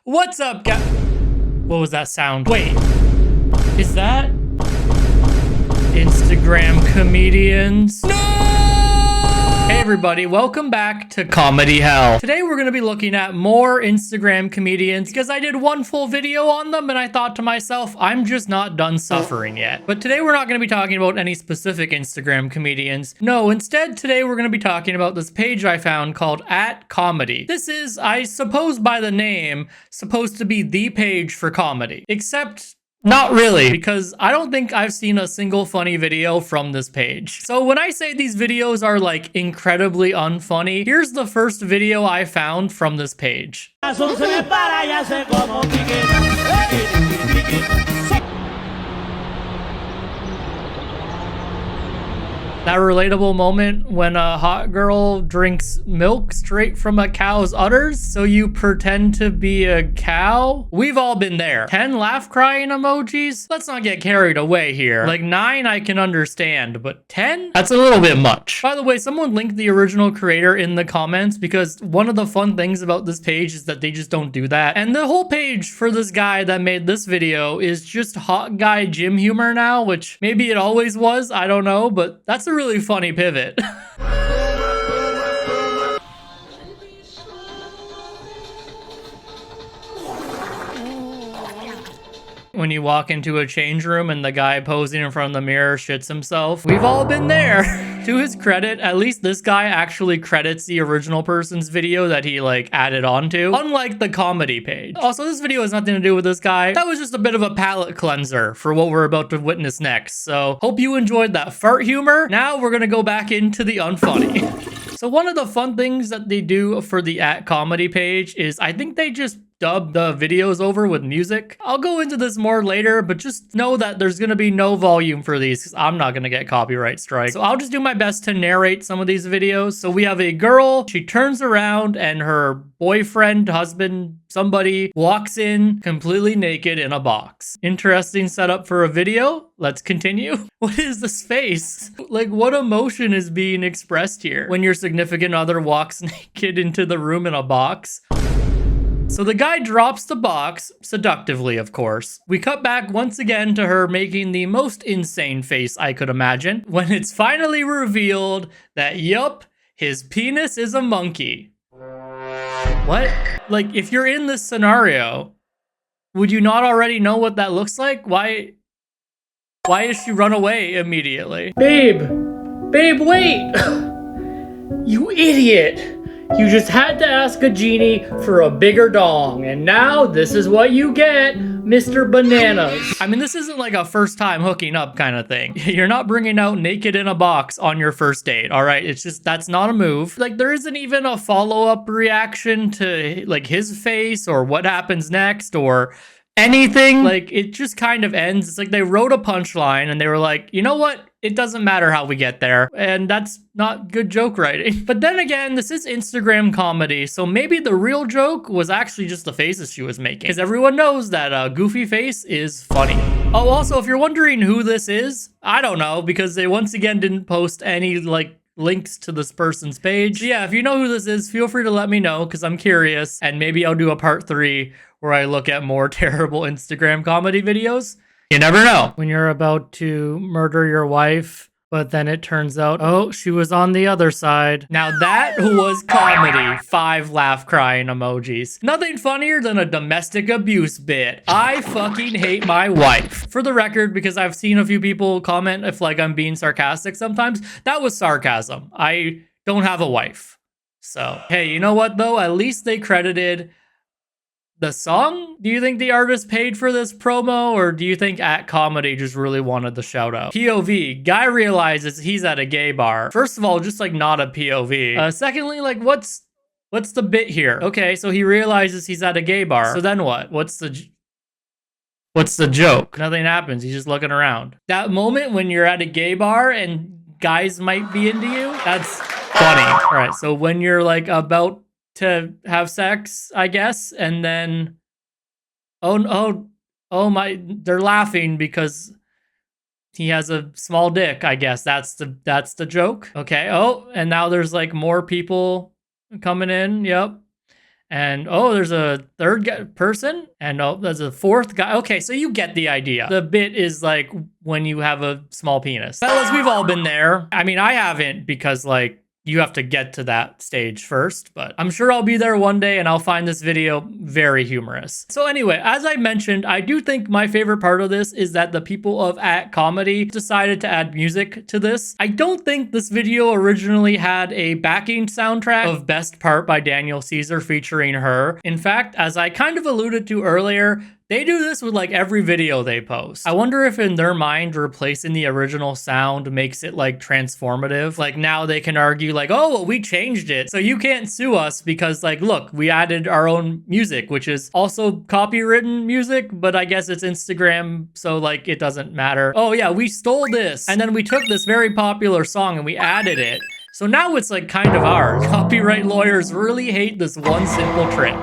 What's up, guys? What was that sound? Wait, is that Instagram comedians? No! Hey everybody, welcome back to Comedy Hell. Today we're gonna be looking at more Instagram comedians because I did one full video on them and I thought to myself, I'm just not done suffering yet. But today we're not gonna be talking about any specific Instagram comedians. No, instead today we're gonna be talking about this page I found called @comedy. This is, I suppose by the name, supposed to be the page for comedy. Except not really, because I don't think I've seen a single funny video from this page. So when I say these videos are like incredibly unfunny, here's the first video I found from this page. That relatable moment when a hot girl drinks milk straight from a cow's udders, so you pretend to be a cow? We've all been there. 10 laugh crying emojis? Let's not get carried away here. Like 9 I can understand, but 10? That's a little bit much. By the way, someone linked the original creator in the comments because one of the fun things about this page is that they just don't do that. And the whole page for this guy that made this video is just hot guy gym humor now, which maybe it always was, I don't know, but that's a really funny pivot. When you walk into a change room and the guy posing in front of the mirror shits himself. We've all been there. To his credit, at least this guy actually credits the original person's video that he like added onto, unlike the comedy page. Also, this video has nothing to do with this guy. That was just a bit of a palate cleanser for what we're about to witness next. So hope you enjoyed that fart humor. Now we're gonna go back into the unfunny. So one of the fun things that they do for the @comedy page is I think they just dub the videos over with music. I'll go into this more later, but just know that there's gonna be no volume for these because I'm not gonna get copyright strike. So I'll just do my best to narrate some of these videos. So we have a girl, she turns around and her boyfriend, husband, somebody walks in completely naked in a box. Interesting setup for a video. Let's continue. What is this face? Like, what emotion is being expressed here when your significant other walks naked into the room in a box? So the guy drops the box, seductively of course. We cut back once again to her making the most insane face I could imagine, when it's finally revealed that yup, his penis is a monkey. What? Like, if you're in this scenario, would you not already know what that looks like? Why does she run away immediately? Babe, wait! You idiot! You just had to ask a genie for a bigger dong, and now this is what you get, Mr. Bananas. I mean, this isn't like a first time hooking up kind of thing. You're not bringing out naked in a box on your first date, all right? It's just, that's not a move. Like, there isn't even a follow-up reaction to, like, his face or what happens next or anything. Like, it just kind of ends. It's like they wrote a punchline and they were like, you know what? It doesn't matter how we get there. And that's not good joke writing. But then again, this is Instagram comedy, so maybe the real joke was actually just the faces she was making. Because everyone knows that a goofy face is funny. Oh, also, if you're wondering who this is, I don't know, because they once again didn't post any, like, links to this person's page. Yeah, if you know who this is, feel free to let me know, because I'm curious, and maybe I'll do a part 3 where I look at more terrible Instagram comedy videos. You never know. When you're about to murder your wife, but then it turns out, oh, she was on the other side. Now that was comedy. 5 laugh crying emojis. Nothing funnier than a domestic abuse bit. I fucking hate my wife. For the record, because I've seen a few people comment if like I'm being sarcastic sometimes, that was sarcasm. I don't have a wife. So, hey, you know what though? At least they credited the song? Do you think the artist paid for this promo, or do you think @comedy just really wanted the shout out? POV, guy realizes he's at a gay bar. First of all, just like not a POV. Secondly, like what's the bit here? Okay, so he realizes he's at a gay bar. So then what? What's the joke? Nothing happens. He's just looking around. That moment when you're at a gay bar and guys might be into you, that's funny. All right, so when you're like about to have sex, I guess, and then oh my, they're laughing because he has a small dick, I guess. That's the joke. Okay. Oh, and now there's like more people coming in. Yep. And oh, there's a third person, and oh, there's a fourth guy. Okay, so you get the idea. The bit is like when you have a small penis. Fellas, we've all been there. I mean, I haven't, because like you have to get to that stage first, but I'm sure I'll be there one day and I'll find this video very humorous. So anyway, as I mentioned, I do think my favorite part of this is that the people of @comedy decided to add music to this. I don't think this video originally had a backing soundtrack of Best Part by Daniel Caesar featuring her. In fact, as I kind of alluded to earlier, they do this with like every video they post. I wonder if in their mind replacing the original sound makes it like transformative. Like now they can argue like, oh, well, we changed it, so you can't sue us because like, look, we added our own music, which is also copywritten music, but I guess it's Instagram, so like it doesn't matter. Oh yeah, we stole this, and then we took this very popular song and we added it. So now it's like kind of ours. Copyright lawyers really hate this one simple trick.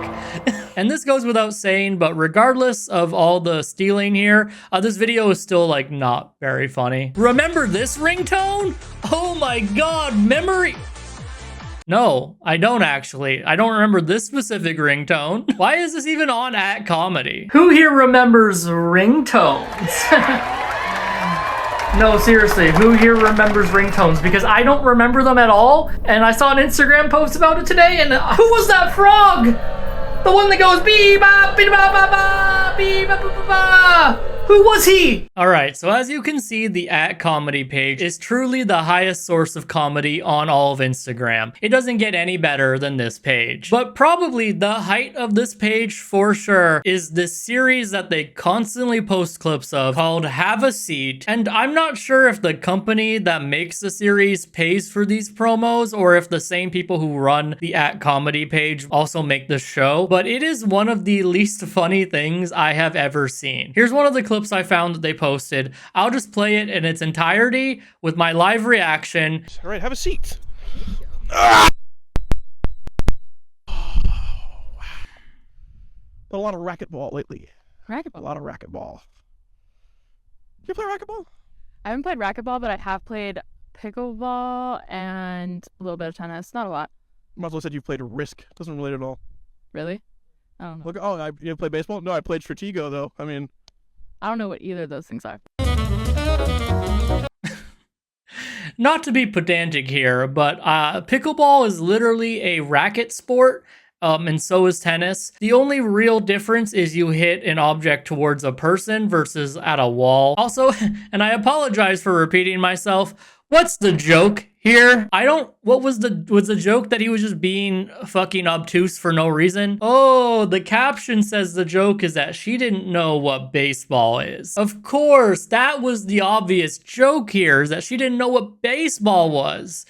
And this goes without saying, but regardless of all the stealing here, this video is still like not very funny. Remember this ringtone? Oh my god, memory. No, I don't actually. I don't remember this specific ringtone. Why is this even on @comedy? Who here remembers ringtones? No, seriously, who here remembers ringtones? Because I don't remember them at all, and I saw an Instagram post about it today, and who was that frog? The one that goes bee-ba, bee-ba-ba-ba, bee-ba-ba-ba-ba. Who was he? All right, so as you can see, the @comedy page is truly the highest source of comedy on all of Instagram. It doesn't get any better than this page. But probably the height of this page for sure is this series that they constantly post clips of called Have a Seat. And I'm not sure if the company that makes the series pays for these promos or if the same people who run the @comedy page also make the show, but it is one of the least funny things I have ever seen. Here's one of the clips I found that they posted. I'll just play it in its entirety with my live reaction. All right, have a seat. Put a lot of racquetball lately. Racquetball? A lot of racquetball. You play racquetball? I haven't played racquetball, but I have played pickleball and a little bit of tennis. Not a lot. Might as well said you played Risk. Doesn't relate at all. Really? I don't know. Look, oh, you play baseball? No, I played Stratego though. I mean, I don't know what either of those things are. Not to be pedantic here, but pickleball is literally a racket sport, and so is tennis. The only real difference is you hit an object towards a person versus at a wall. Also, and I apologize for repeating myself, what's the joke here? What was the joke that he was just being fucking obtuse for no reason? Oh, the caption says the joke is that she didn't know what baseball is. Of course, that was the obvious joke here, is that she didn't know what baseball was.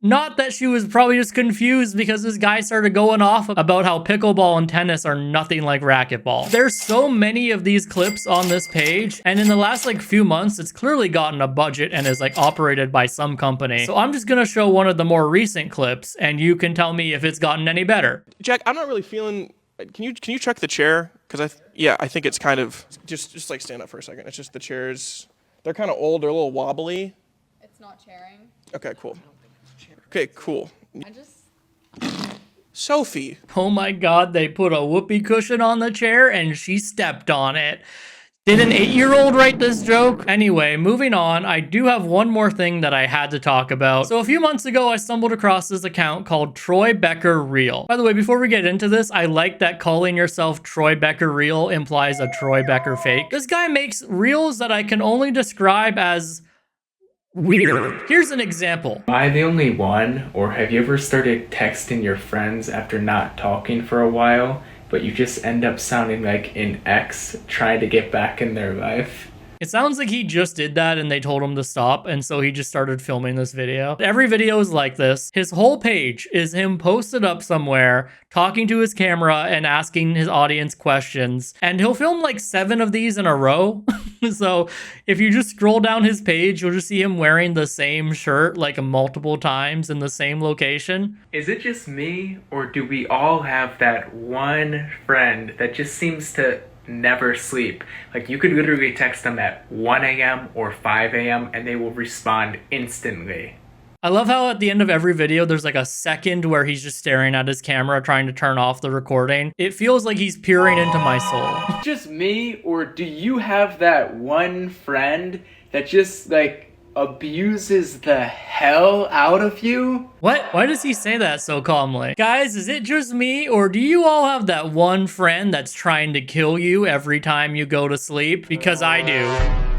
Not that she was probably just confused because this guy started going off about how pickleball and tennis are nothing like racquetball. There's so many of these clips on this page, and in the last like few months, it's clearly gotten a budget and is like operated by some company. So I'm just gonna show one of the more recent clips, and you can tell me if it's gotten any better. Jack, I'm not really feeling. Can you check the chair? Because I think it's kind of just like stand up for a second. It's just the chairs. They're kind of old. They're a little wobbly. It's not chairing. Okay, cool. Okay, cool. I just... Sophie. Oh my god, they put a whoopee cushion on the chair and she stepped on it. Did an 8-year-old write this joke? Anyway, moving on, I do have one more thing that I had to talk about. So a few months ago, I stumbled across this account called Troy Becker Real. By the way, before we get into this, I like that calling yourself Troy Becker Real implies a Troy Becker fake. This guy makes reels that I can only describe as weird. Here's an example. Am I the only one, or have you ever started texting your friends after not talking for a while, but you just end up sounding like an ex trying to get back in their life? It sounds like he just did that and they told him to stop, and so he just started filming this video. Every video is like this. His whole page is him posted up somewhere, talking to his camera and asking his audience questions. And he'll film like 7 of these in a row. So if you just scroll down his page, you'll just see him wearing the same shirt like multiple times in the same location. Is it just me, or do we all have that one friend that just seems to never sleep? Like, you could literally text them at 1 a.m. or 5 a.m. and they will respond instantly. I love how at the end of every video, there's like a second where he's just staring at his camera, trying to turn off the recording. It feels like he's peering into my soul. Just me, or do you have that one friend that just like abuses the hell out of you? What? Why does he say that so calmly? Guys, is it just me, or do you all have that one friend that's trying to kill you every time you go to sleep? Because I do.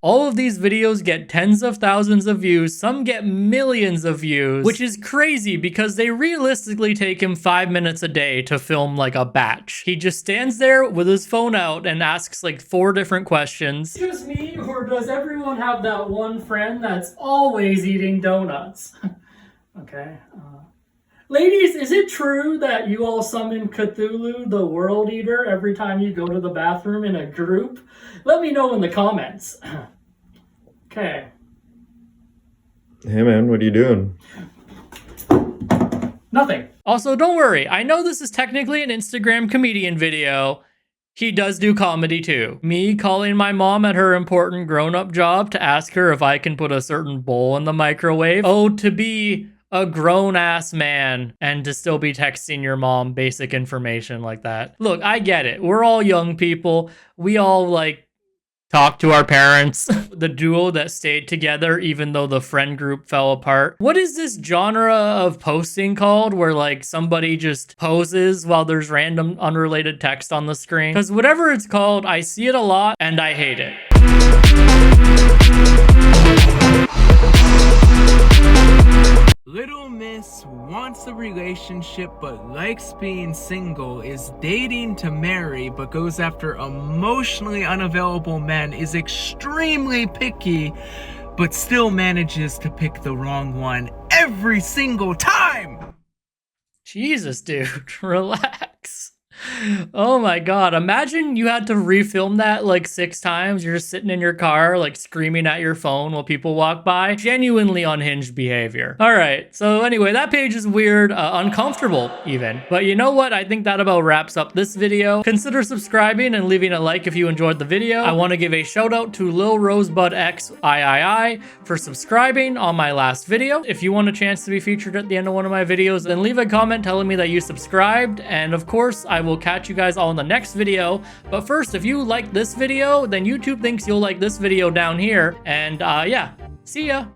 All of these videos get tens of thousands of views, some get millions of views, which is crazy because they realistically take him 5 minutes a day to film like a batch. He just stands there with his phone out and asks like 4 different questions. Just me, or does everyone have that one friend that's always eating donuts? Okay. Ladies, is it true that you all summon Cthulhu, the World Eater, every time you go to the bathroom in a group? Let me know in the comments. Okay. Hey man, what are you doing? Nothing. Also, don't worry. I know this is technically an Instagram comedian video. He does do comedy too. Me calling my mom at her important grown-up job to ask her if I can put a certain bowl in the microwave. Oh, to be a grown-ass man and to still be texting your mom basic information like that. Look, I get it. We're all young people. We all like talk to our parents. The duo that stayed together even though the friend group fell apart. What is this genre of posting called where like somebody just poses while there's random unrelated text on the screen? Because whatever it's called, I see it a lot and I hate it. Little Miss wants a relationship but likes being single, is dating to marry but goes after emotionally unavailable men, is extremely picky but still manages to pick the wrong one every single time! Jesus, dude, relax. Oh my god, imagine you had to refilm that like 6 times. You're just sitting in your car like screaming at your phone while people walk by. Genuinely unhinged behavior. Alright, so anyway, that page is weird, uncomfortable even. But you know what? I think that about wraps up this video. Consider subscribing and leaving a like if you enjoyed the video. I want to give a shout out to Lil Rosebud XIII for subscribing on my last video. If you want a chance to be featured at the end of one of my videos, then leave a comment telling me that you subscribed. And of course, I will catch you guys all in the next video. But first, if you like this video, then YouTube thinks you'll like this video down here. And yeah, see ya.